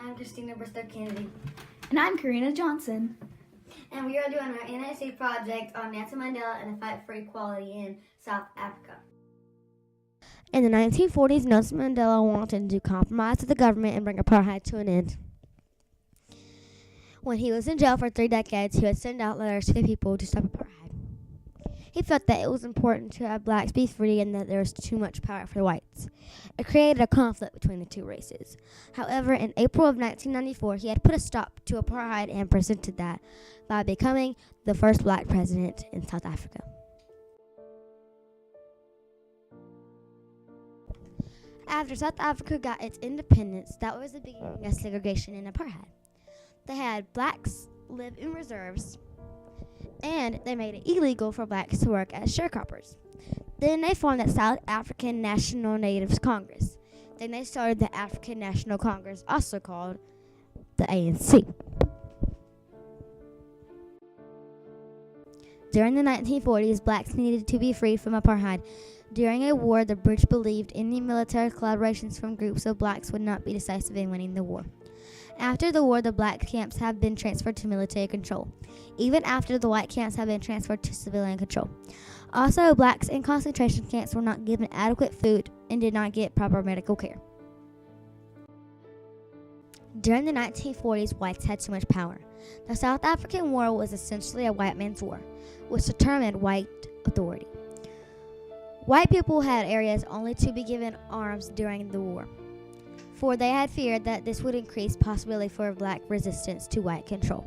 I'm Kristina Bristow-Kennedy. And I'm Carina Johnson. And we are doing our NSA project on Nelson Mandela and the fight for equality in South Africa. In the 1940s, Nelson Mandela wanted to compromise with the government and bring apartheid to an end. When he was in jail for 3 decades, he would send out letters to the people to stop apartheid. He felt that it was important to have blacks be free and that there was too much power for the whites. It created a conflict between the two races. However, in April of 1994, he had put a stop to apartheid and presented that by becoming the first black president in South Africa. After South Africa got its independence, that was the beginning of segregation and apartheid. They had blacks live in reserves, and they made it illegal for blacks to work as sharecroppers. Then they formed the South African National Natives Congress. Then they started the African National Congress, also called the ANC. During the 1940s, blacks needed to be freed from apartheid. During a war, the British believed any military collaborations from groups of blacks would not be decisive in winning the war. After the war, the black camps have been transferred to military control, even after the white camps have been transferred to civilian control. Also, blacks in concentration camps were not given adequate food and did not get proper medical care. During the 1940s, whites had too much power. The South African War was essentially a white man's war, which determined white authority. White people had areas only to be given arms during the war, for they had feared that this would increase possibility for black resistance to white control.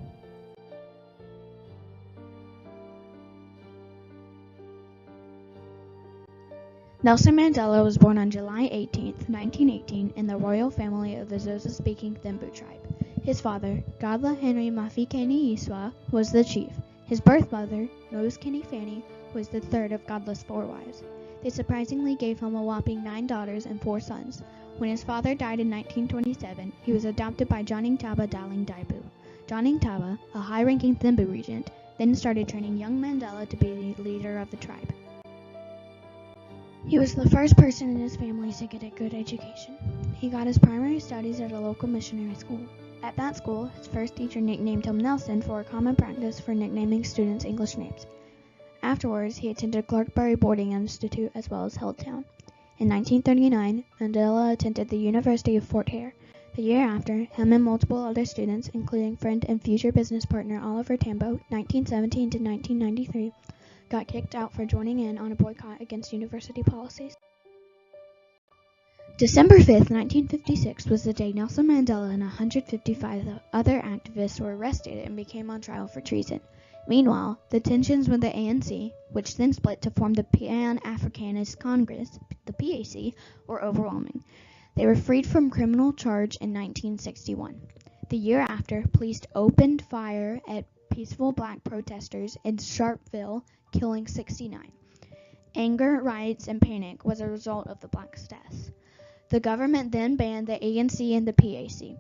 Nelson Mandela was born on July 18, 1918, in the royal family of the Xhosa-speaking Thembu tribe. His father, Godla Henry Mafikeni Iswa, was the chief. His birth mother, Noskeni Fanny, was the third of Godla's 4 wives. They surprisingly gave him a whopping 9 daughters and 4 sons. When his father died in 1927, he was adopted by Joning Taba Daling Daibu. Joning Taba, a high-ranking Thembu regent, then started training young Mandela to be the leader of the tribe. He was the first person in his family to get a good education. He got his primary studies at a local missionary school. At that school, his first teacher nicknamed him Nelson for a common practice for nicknaming students English names. Afterwards, he attended Clarkbury Boarding Institute as well as Hilltown. In 1939, Mandela attended the University of Fort Hare. The year after, him and multiple other students, including friend and future business partner Oliver Tambo, 1917 to 1993, got kicked out for joining in on a boycott against university policies. December 5, 1956 was the day Nelson Mandela and 155 other activists were arrested and became on trial for treason. Meanwhile, the tensions with the ANC, which then split to form the Pan-Africanist Congress, the PAC, were overwhelming. They were freed from criminal charge in 1961. The year after, police opened fire at peaceful black protesters in Sharpeville, killing 69. Anger, riots, and panic was a result of the blacks' deaths. The government then banned the ANC and the PAC.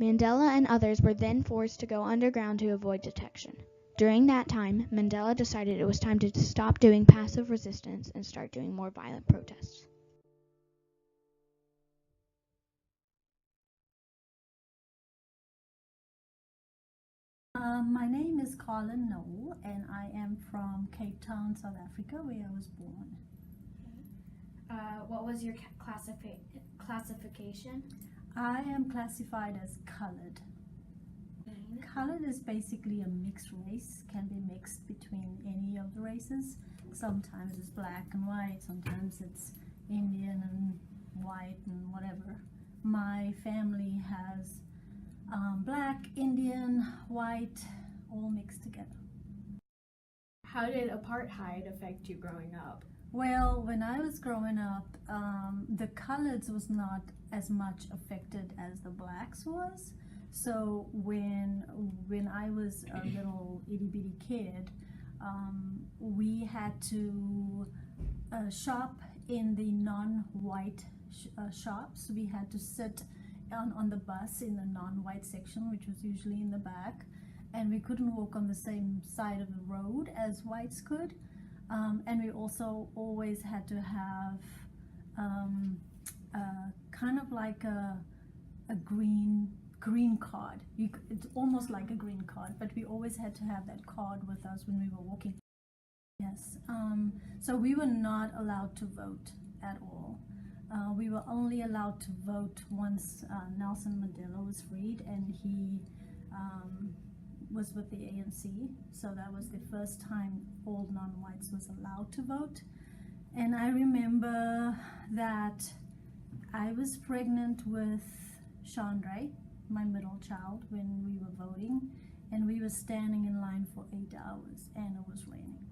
Mandela and others were then forced to go underground to avoid detection. During that time, Mandela decided it was time to stop doing passive resistance and start doing more violent protests. My name is Colin Noel, and I am from Cape Town, South Africa, where I was born. What was your classification? I am classified as colored. Colored is basically a mixed race, can be mixed between any of the races. Sometimes it's black and white, sometimes it's Indian and white and whatever. My family has black, Indian, white, all mixed together. How did apartheid affect you growing up? Well, when I was growing up, the coloreds was not as much affected as the blacks was. So when I was a little itty bitty kid, we had to shop in the non-white shops. We had to sit on the bus in the non-white section, which was usually in the back, and we couldn't walk on the same side of the road as whites could. And we also always had to have kind of like a green green card. It's almost like a green card, but we always had to have that card with us when we were walking. Yes, so we were not allowed to vote at all. We were only allowed to vote once Nelson Mandela was freed, and he was with the ANC. So that was the first time all non-whites was allowed to vote. And I remember that I was pregnant with Chandra, my middle child, when we were voting, and we were standing in line for 8 hours, and it was raining.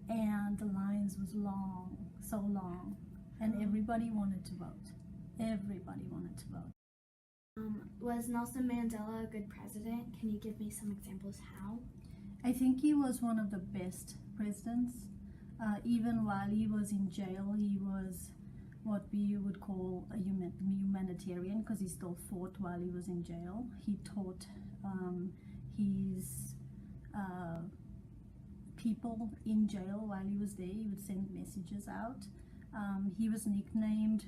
And the lines was long, so long, and everybody wanted to vote. Everybody wanted to vote. Was Nelson Mandela a good president? Can you give me some examples how? I think he was one of the best presidents. Even while he was in jail, he was what we would call a humanitarian, because he still fought while he was in jail. He taught his people in jail while he was there. He would send messages out. He was nicknamed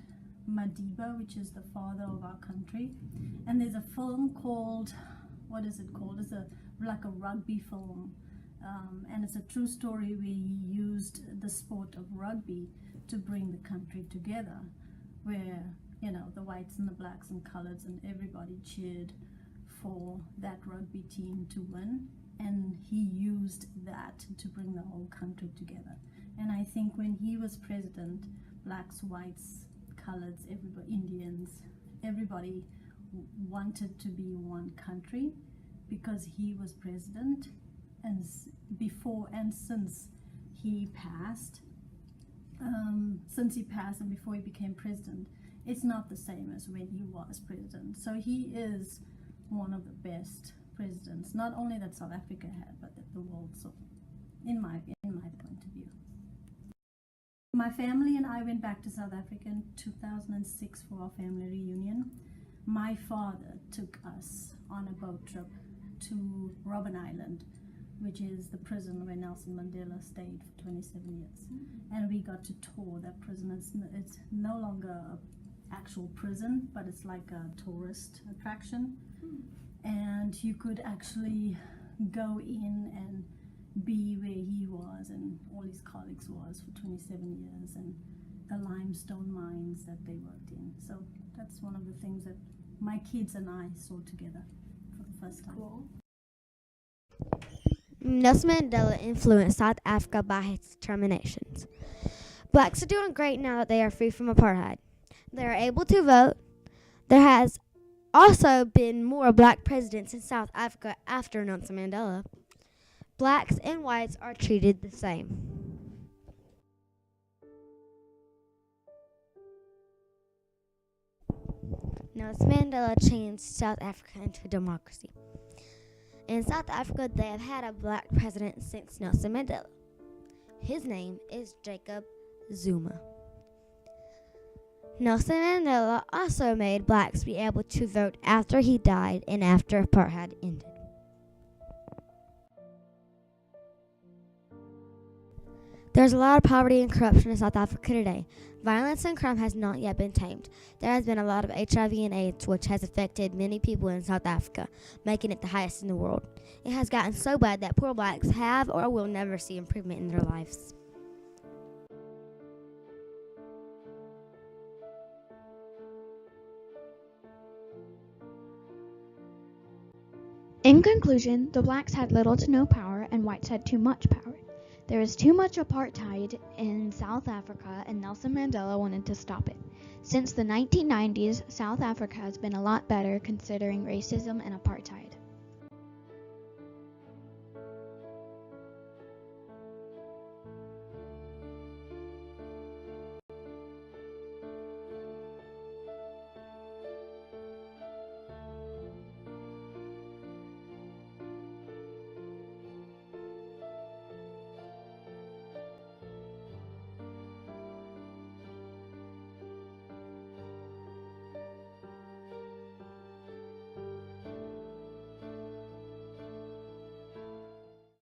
Madiba, which is the father of our country. And there's a film called, what is it called? It's like a rugby film. And it's a true story where he used the sport of rugby to bring the country together, where, you know, the whites and the blacks and coloreds and everybody cheered for that rugby team to win. And he used that to bring the whole country together. And I think when he was president, blacks, whites, coloreds, everybody, Indians, everybody wanted to be one country, because he was president. And before and since he passed, and before he became president, it's not the same as when he was president. So he is one of the best presidents, not only that South Africa had, but that the world saw, in my point of view. My family and I went back to South Africa in 2006 for our family reunion. My father took us on a boat trip to Robben Island, which is the prison where Nelson Mandela stayed for 27 years. And we got to tour that prison. It's no longer an actual prison, but it's like a tourist attraction. And you could actually go in and be where he was and all his colleagues was for 27 years, and the limestone mines that they worked in. So that's one of the things that my kids and I saw together for the first time. Cool. Nelson Mandela influenced South Africa by his determinations. Blacks are doing great now that they are free from apartheid. They are able to vote. There has also been more black presidents in South Africa after Nelson Mandela. Blacks and whites are treated the same. Nelson Mandela changed South Africa into a democracy. In South Africa, they have had a black president since Nelson Mandela. His name is Jacob Zuma. Nelson Mandela also made blacks be able to vote after he died and after apartheid ended. There's a lot of poverty and corruption in South Africa today. Violence and crime has not yet been tamed. There has been a lot of HIV and AIDS, which has affected many people in South Africa, making it the highest in the world. It has gotten so bad that poor blacks have or will never see improvement in their lives. In conclusion, the blacks had little to no power and whites had too much power. There is too much apartheid in South Africa, and Nelson Mandela wanted to stop it. Since the 1990s, South Africa has been a lot better considering racism and apartheid.